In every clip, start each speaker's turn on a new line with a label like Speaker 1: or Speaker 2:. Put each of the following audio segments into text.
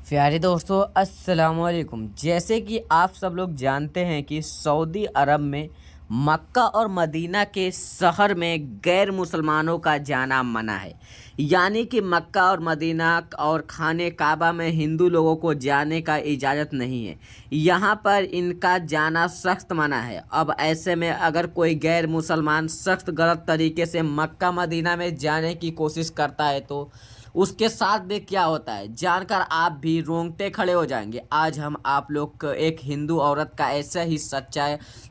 Speaker 1: प्यारे दोस्तों, अस्सलाम वालेकुम। जैसे कि आप सब लोग जानते हैं कि सऊदी अरब में मक्का और मदीना के शहर में गैर मुसलमानों का जाना मना है। यानी कि मक्का और मदीना और खाने काबा में हिंदू लोगों को जाने का इजाज़त नहीं है। यहाँ पर इनका जाना सख्त मना है। अब ऐसे में अगर कोई गैर मुसलमान सख्त गलत तरीके से मक्का मदीना में जाने की कोशिश करता है तो उसके साथ भी क्या होता है जानकर आप भी रोंगटे खड़े हो जाएंगे। आज हम आप लोग को एक हिंदू औरत का ऐसा ही सच्चा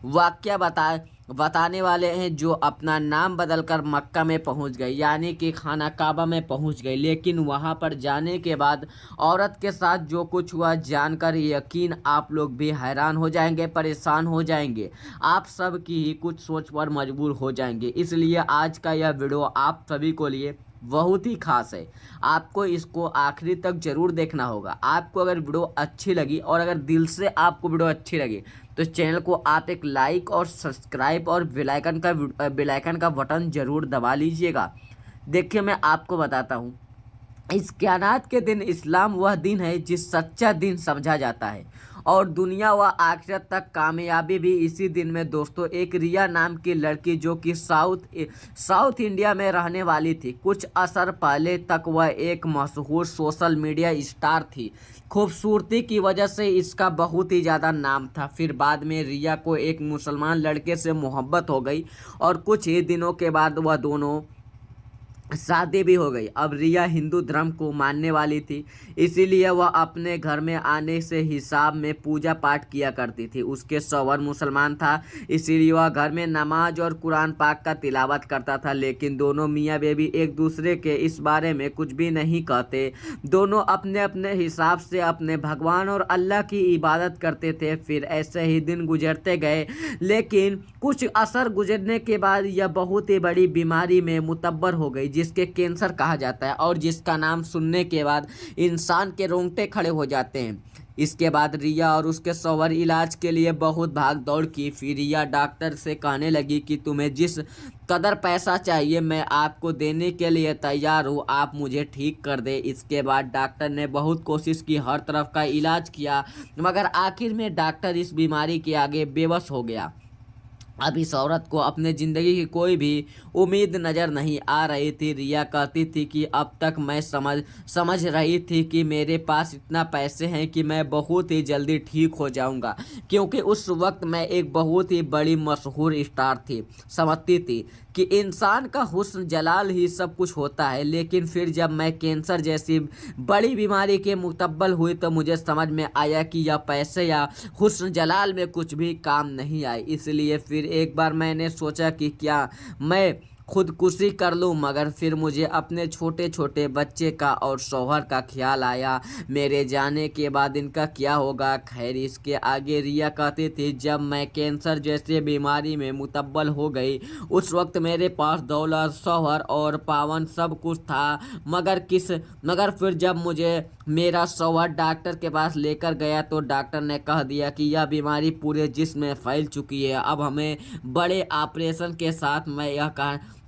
Speaker 1: वाक्य बताने वाले हैं जो अपना नाम बदलकर मक्का में पहुंच गई, यानी कि खाना काबा में पहुंच गई। लेकिन वहां पर जाने के बाद औरत के साथ जो कुछ हुआ जानकर यकीन आप लोग भी हैरान हो जाएंगे, परेशान हो जाएंगे। आप सब की ही कुछ सोच पर मजबूर हो जाएंगे। इसलिए आज का यह वीडियो आप सभी को लिए बहुत ही खास है। आपको इसको आखिरी तक जरूर देखना होगा। आपको अगर वीडियो अच्छी लगी और अगर दिल से आपको वीडियो अच्छी लगी तो चैनल को आप एक लाइक और सब्सक्राइब और बेल आइकन का बटन जरूर दबा लीजिएगा। देखिए, मैं आपको बताता हूँ, इस क़यामत के दिन इस्लाम वह दिन है जिस सच्चा दिन समझा जाता है और दुनिया व आखिरत तक कामयाबी भी इसी दिन में। दोस्तों, एक रिया नाम की लड़की जो कि साउथ इंडिया में रहने वाली थी। कुछ असर पहले तक वह एक मशहूर सोशल मीडिया स्टार थी। खूबसूरती की वजह से इसका बहुत ही ज़्यादा नाम था। फिर बाद में रिया को एक मुसलमान लड़के से मोहब्बत हो गई और कुछ ही दिनों के बाद वह दोनों शादी भी हो गई। अब रिया हिंदू धर्म को मानने वाली थी, इसीलिए वह अपने घर में आने से हिसाब में पूजा पाठ किया करती थी। उसके शौहर मुसलमान था, इसीलिए वह घर में नमाज और कुरान पाक का तिलावत करता था। लेकिन दोनों मियाँ बीवी एक दूसरे के इस बारे में कुछ भी नहीं कहते। दोनों अपने अपने हिसाब से अपने भगवान और अल्लाह की इबादत करते थे। फिर ऐसे ही दिन गुजरते गए, लेकिन कुछ असर गुजरने के बाद यह बहुत ही बड़ी बीमारी में मुतब्बर हो गई जिसके कैंसर कहा जाता है और जिसका नाम सुनने के बाद इंसान के रोंगटे खड़े हो जाते हैं। इसके बाद रिया और उसके शौहर इलाज के लिए बहुत भाग दौड़ की। फिर रिया डॉक्टर से कहने लगी कि तुम्हें जिस कदर पैसा चाहिए मैं आपको देने के लिए तैयार हूँ, आप मुझे ठीक कर दे। इसके बाद डॉक्टर ने बहुत कोशिश की, हर तरफ का इलाज किया, मगर आखिर में डॉक्टर इस बीमारी के आगे बेबस हो गया। अब इस औरत को अपने ज़िंदगी की कोई भी उम्मीद नज़र नहीं आ रही थी। रिया कहती थी कि अब तक मैं समझ रही थी कि मेरे पास इतना पैसे हैं कि मैं बहुत ही जल्दी ठीक हो जाऊंगा, क्योंकि उस वक्त मैं एक बहुत ही बड़ी मशहूर स्टार थी। समझती थी कि इंसान का हुस्न जलाल ही सब कुछ होता है। लेकिन फिर जब मैं कैंसर जैसी बड़ी बीमारी के मुतब्बल हुई तो मुझे समझ में आया कि यह पैसे या हुस्न जलाल में कुछ भी काम नहीं आए। इसलिए फिर एक बार मैंने सोचा कि क्या मैं खुदकुशी कर लूं, मगर फिर मुझे अपने छोटे छोटे बच्चे का और शौहर का ख्याल आया। मेरे जाने के बाद इनका क्या होगा। खैर, इसके आगे रिया कहती थी, जब मैं कैंसर जैसे बीमारी में मुतब्बल हो गई उस वक्त मेरे पास दौलत, शौहर और पावन सब कुछ था। मगर फिर जब मुझे मेरा शौहर डॉक्टर के पास लेकर गया तो डॉक्टर ने कह दिया कि यह बीमारी पूरे जिस्म में फैल चुकी है। अब हमें बड़े ऑपरेशन के साथ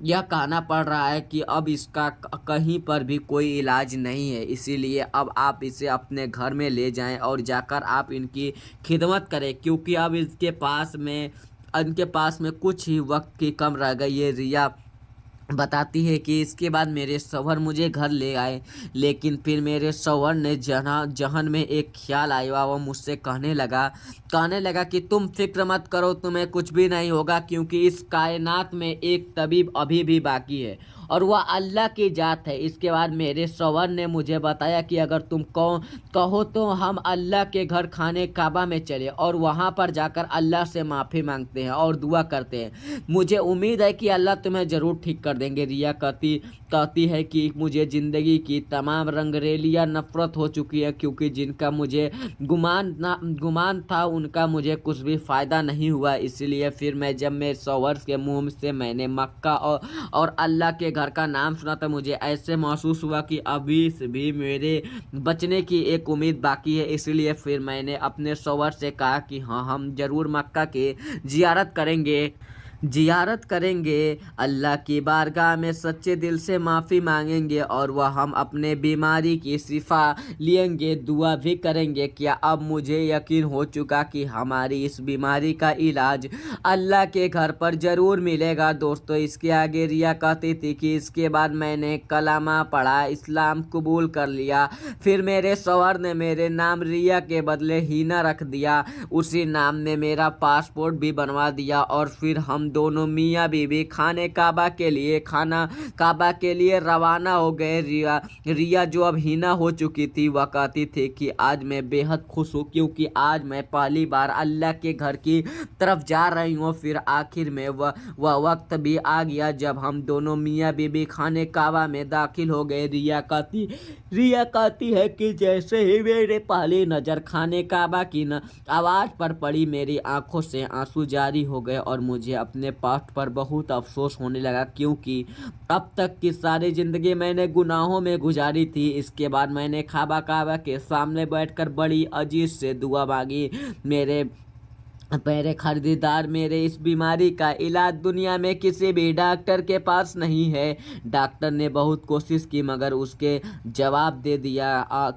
Speaker 1: यह कहना पड़ रहा है कि अब इसका कहीं पर भी कोई इलाज नहीं है। इसीलिए अब आप इसे अपने घर में ले जाएं और जाकर आप इनकी खिदमत करें, क्योंकि अब इनके पास में कुछ ही वक्त की कम रह गई है। रिया बताती है कि इसके बाद मेरे शौहर मुझे घर ले आए, लेकिन फिर मेरे शौहर ने जहन में एक ख्याल आया। वो मुझसे कहने लगा कि तुम फिक्र मत करो, तुम्हें कुछ भी नहीं होगा, क्योंकि इस कायनात में एक तबीब अभी भी बाकी है और वह अल्लाह की जात है। इसके बाद मेरे शौहर ने मुझे बताया कि अगर तुम कहो तो हम अल्लाह के घर खाने काबा में चले और वहाँ पर जाकर अल्लाह से माफ़ी मांगते हैं और दुआ करते हैं। मुझे उम्मीद है कि अल्लाह तुम्हें ज़रूर ठीक कर देंगे। रिया कहती है कि मुझे ज़िंदगी की तमाम रंगरेलियाँ नफरत हो चुकी है, क्योंकि जिनका मुझे गुमान था उनका मुझे कुछ भी फ़ायदा नहीं हुआ। इसलिए फिर जब मेरे शौहर के मुँह से मैंने मक्का और अल्लाह के घर का नाम सुना तो मुझे ऐसे महसूस हुआ कि अभी भी मेरे बचने की एक उम्मीद बाकी है। इसलिए फिर मैंने अपने शौहर से कहा कि हाँ, हम ज़रूर मक्का की ज़ियारत करेंगे। जियारत करेंगे, अल्लाह की बारगाह में सच्चे दिल से माफ़ी मांगेंगे और वह हम अपने बीमारी की शिफा लेंगे, दुआ भी करेंगे। क्या अब मुझे यकीन हो चुका कि हमारी इस बीमारी का इलाज अल्लाह के घर पर ज़रूर मिलेगा। दोस्तों, इसके आगे रिया कहती थी कि इसके बाद मैंने कलमा पढ़ा, इस्लाम कबूल कर लिया। फिर मेरे शौहर ने मेरे नाम रिया के बदले हीना रख दिया, उसी नाम में मेरा पासपोर्ट भी बनवा दिया और फिर हम दोनों मियाँ बीवी खाना काबा के लिए रवाना हो गए। रिया जो अब हीना हो चुकी थी, वह कहती थी कि आज मैं बेहद खुश हूँ क्योंकि आज मैं पहली बार अल्लाह के घर की तरफ जा रही हूँ। फिर आखिर में वह वक्त भी आ गया जब हम दोनों मियाँ बीवी खाने काबा में दाखिल हो गए। रिया कहती है कि जैसे ही मेरे पहली नज़र खाने काबा की आवाज़ पर पड़ी, मेरी आंखों से आंसू जारी हो गए और मुझे अपने पास्ट पर बहुत अफसोस होने लगा क्योंकि अब तक की सारी ज़िंदगी मैंने गुनाहों में गुजारी थी। इसके बाद मैंने काबा के सामने बैठकर बड़ी अजीज से दुआ मांगी, मेरे खरीदार, मेरे इस बीमारी का इलाज दुनिया में किसी भी डॉक्टर के पास नहीं है। डॉक्टर ने बहुत कोशिश की मगर उसके जवाब दे दिया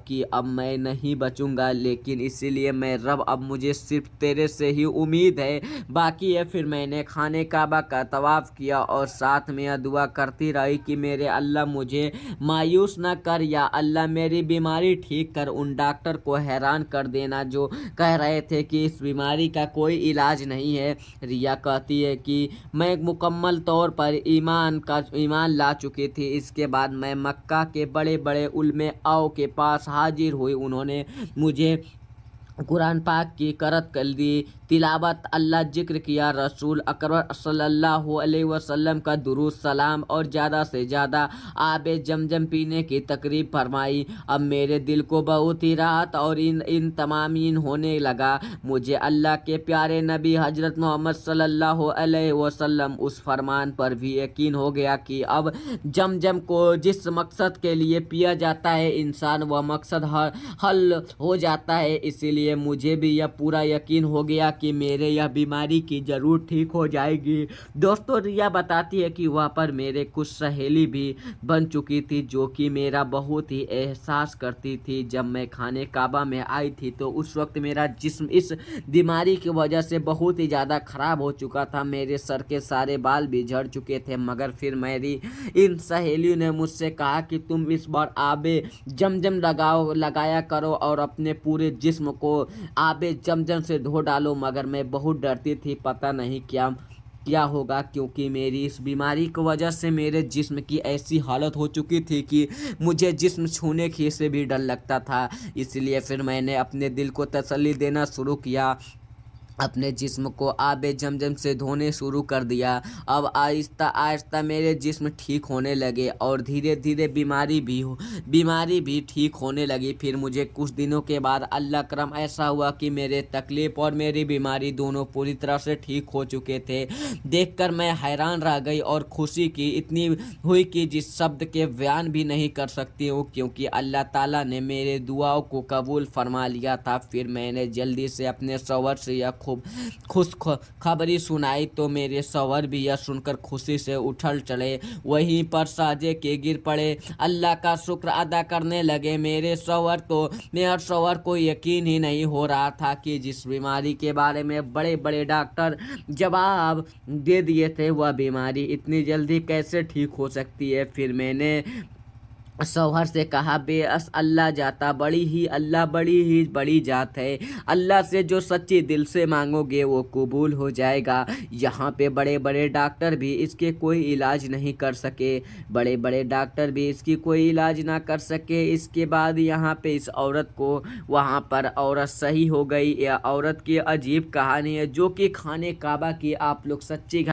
Speaker 1: कि अब मैं नहीं बचूंगा, लेकिन इसीलिए मैं रब, अब मुझे सिर्फ तेरे से ही उम्मीद है, बाकी है। फिर मैंने खाने काबा का तवाफ़ किया और साथ में यह दुआ करती रही कि मेरे अल्लाह मुझे मायूस न कर, या अल्लाह मेरी बीमारी ठीक कर। उन डॉक्टर को हैरान कर देना जो कह रहे थे कि इस बीमारी का कोई इलाज नहीं है। रिया कहती है कि मैं मुकम्मल तौर पर ईमान ला चुकी थी। इसके बाद मैं मक्का के बड़े बड़े उलमे आओ के पास हाजिर हुई। उन्होंने मुझे कुरान पाक की करत कर दी, तिलावत, अल्लाह जिक्र किया, रसूल अकबर सल्लल्लाहु अलैहि वसल्लम का दुरूद सलाम और ज़्यादा से ज़्यादा आबे जमजम पीने की तकरीब फरमाई। अब मेरे दिल को बहुत ही राहत और इन तमामीन होने लगा। मुझे अल्लाह के प्यारे नबी हजरत मोहम्मद सल्लल्लाहु अलैहि वसल्लम उस फरमान पर भी यकीन हो गया कि अब जमजम को जिस मकसद के लिए पिया जाता है इंसान, वह मकसद हल हो जाता है। इसीलिए मुझे भी यह पूरा यकीन हो गया कि मेरे यह बीमारी की ज़रूर ठीक हो जाएगी। दोस्तों, रिया बताती है कि वहाँ पर मेरे कुछ सहेली भी बन चुकी थी जो कि मेरा बहुत ही एहसास करती थी। जब मैं खाने काबा में आई थी तो उस वक्त मेरा जिस्म इस बीमारी की वजह से बहुत ही ज़्यादा ख़राब हो चुका था, मेरे सर के सारे बाल भी झड़ चुके थे। मगर फिर मेरी इन सहेलियों ने मुझसे कहा कि तुम इस बार आबे जमजम लगाया करो और अपने पूरे जिस्म को आबे जमजम से धो डालो। मगर मैं बहुत डरती थी, पता नहीं क्या होगा, क्योंकि मेरी इस बीमारी की वजह से मेरे जिस्म की ऐसी हालत हो चुकी थी कि मुझे जिस्म छूने की से भी डर लगता था। इसलिए फिर मैंने अपने दिल को तसल्ली देना शुरू किया, अपने जिस्म को आबे जमजम से धोने शुरू कर दिया। अब आहिस्ता आहिस्ता मेरे जिस्म ठीक होने लगे और धीरे धीरे बीमारी भी ठीक होने लगी। फिर मुझे कुछ दिनों के बाद अल्लाह करम ऐसा हुआ कि मेरे तकलीफ़ और मेरी बीमारी दोनों पूरी तरह से ठीक हो चुके थे। देखकर मैं हैरान रह गई और खुशी की इतनी हुई कि जिस शब्द के बयान भी नहीं कर सकती हूँ, क्योंकि अल्लाह ताला ने मेरे दुआओं को कबूल फरमा लिया था। फिर मैंने जल्दी से अपने शौहर से यह खूब खुश खबरी सुनाई तो मेरे शौहर भी यह सुनकर खुशी से उछल चले, वहीं पर साजे के गिर पड़े, अल्लाह का शुक्र अदा करने लगे। मेरे शौहर को यकीन ही नहीं हो रहा था कि जिस बीमारी के बारे में बड़े बड़े डॉक्टर जवाब दे दिए थे, वह बीमारी इतनी जल्दी कैसे ठीक हो सकती है। फिर मैंने शौहर से कहा, बेअस अल्लाह जाता, बड़ी ही बड़ी जात है। अल्लाह से जो सच्ची दिल से मांगोगे वो कबूल हो जाएगा। यहाँ पे बड़े बड़े डॉक्टर भी इसके कोई इलाज नहीं कर सके, कर सके। इसके बाद यहाँ पे इस औरत को वहाँ पर औरत सही हो गई। यह औरत की अजीब कहानी है जो कि खाने काबा की आप लोग सच्ची